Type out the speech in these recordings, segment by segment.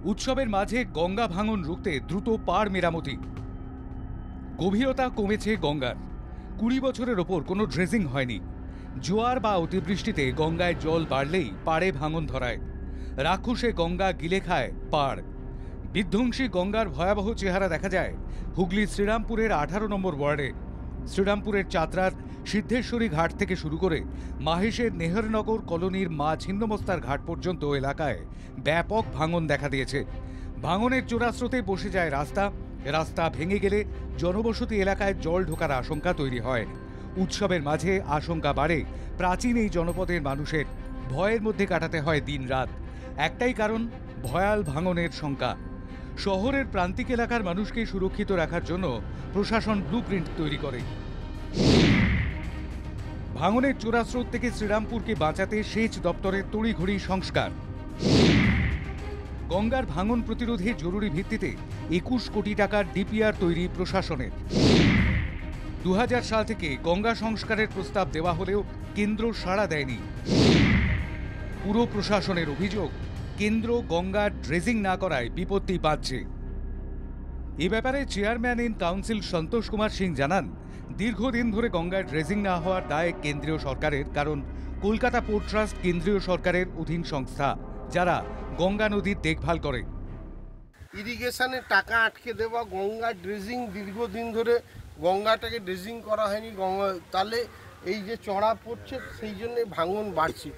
উৎসবের মাঝে গঙ্গা ভাঙন রুখতে দ্রুত পাড় মেরামতি। গভীরতা কমেছে গঙ্গার। 20 বছরের ওপর কোনো ড্রেজিং হয়নি। জোয়ার বা অতিবৃষ্টিতে গঙ্গায় জল বাড়লেই পাড়ে ভাঙন ধরায়। রাক্ষসে গঙ্গা গিলে খায় পাড়। বিধ্বংসী গঙ্গার ভয়াবহ চেহারা দেখা যায় হুগলির শ্রীরামপুরের 18 নম্বর ওয়ার্ডে। শ্রীরামপুরের চাতরার সিদ্ধেশ্বরী ঘাট থেকে শুরু করে মাহেশের নেহরনগর কলোনির মা ছিন্নমস্তার ঘাট পর্যন্ত এলাকায় ব্যাপক ভাঙন দেখা দিয়েছে। ভাঙনের চোরাস্রোতে বসে যায় রাস্তা। রাস্তা ভেঙে গেলে জনবসতি এলাকায় জল ঢোকার আশঙ্কা তৈরি হয়। উৎসবের মাঝে আশঙ্কা বাড়ে প্রাচীন এই জনপদের মানুষের। ভয়ের মধ্যে কাটাতে হয় দিন রাত। একটাই কারণ, ভয়াল ভাঙনের শঙ্কা। শহরের প্রান্তিক এলাকার মানুষকে সুরক্ষিত রাখার জন্য প্রশাসন ব্লুপ্রিন্ট তৈরি করে। ভাঙনের চোরাস্রোত থেকে শ্রীরামপুরকে বাঁচাতে সেচ দপ্তরের তড়িঘড়ি সংস্কার। গঙ্গার ভাঙন প্রতিরোধে জরুরি ভিত্তিতে 21 কোটি টাকার ডিপিআর তৈরি প্রশাসনের। 2000 সাল থেকে গঙ্গা সংস্কারের প্রস্তাব দেওয়া হলেও কেন্দ্র সাড়া দেয়নি। পুরো প্রশাসনের অভিযোগ, কেন্দ্র গঙ্গার ড্রেজিং না করায় বিপত্তি বাড়ছে। এ ব্যাপারে chairman in council Santosh Kumar Singh জানান, দীর্ঘদিন ধরে গঙ্গার ড্রেজিং না হওয়ার দায় কেন্দ্রীয় সরকারের। কারণ কলকাতা পোর্ট ট্রাস্ট কেন্দ্রীয় সরকারের অধীন সংস্থা, যারা গঙ্গা নদীর দেখভাল করে। ইরিগেশনের টাকা আটকে দেওয়া, গঙ্গা ড্রেজিং দীর্ঘদিন ধরে গঙ্গাটাকে ড্রেজিং করা হয়নি। গঙ্গা তাহলে এই যে চড়া পড়ছে, সেই জন্যে ভাঙন বাড়ছে।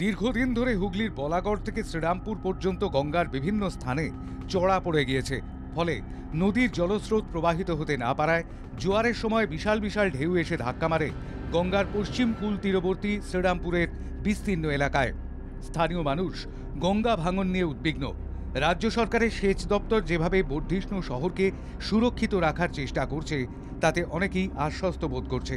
দীর্ঘদিন ধরে হুগলির বলাগড় থেকে শ্রীরামপুর পর্যন্ত গঙ্গার বিভিন্ন স্থানে চড়া পড়ে গিয়েছে। ফলে নদীর জলস্রোত প্রবাহিত হতে না পারায় জোয়ারের সময় বিশাল বিশাল ঢেউ এসে ধাক্কা মারে গঙ্গার পশ্চিম কূল তীরবর্তী শ্রীরামপুরের বিস্তীর্ণ এলাকায়। স্থানীয় মানুষ গঙ্গা ভাঙন নিয়ে উদ্বিগ্ন। রাজ্য সরকারের সেচ দপ্তর যেভাবে বর্ধিষ্ণু শহরকে সুরক্ষিত রাখার চেষ্টা করছে, তাতে অনেকেই আশ্বস্ত বোধ করছে।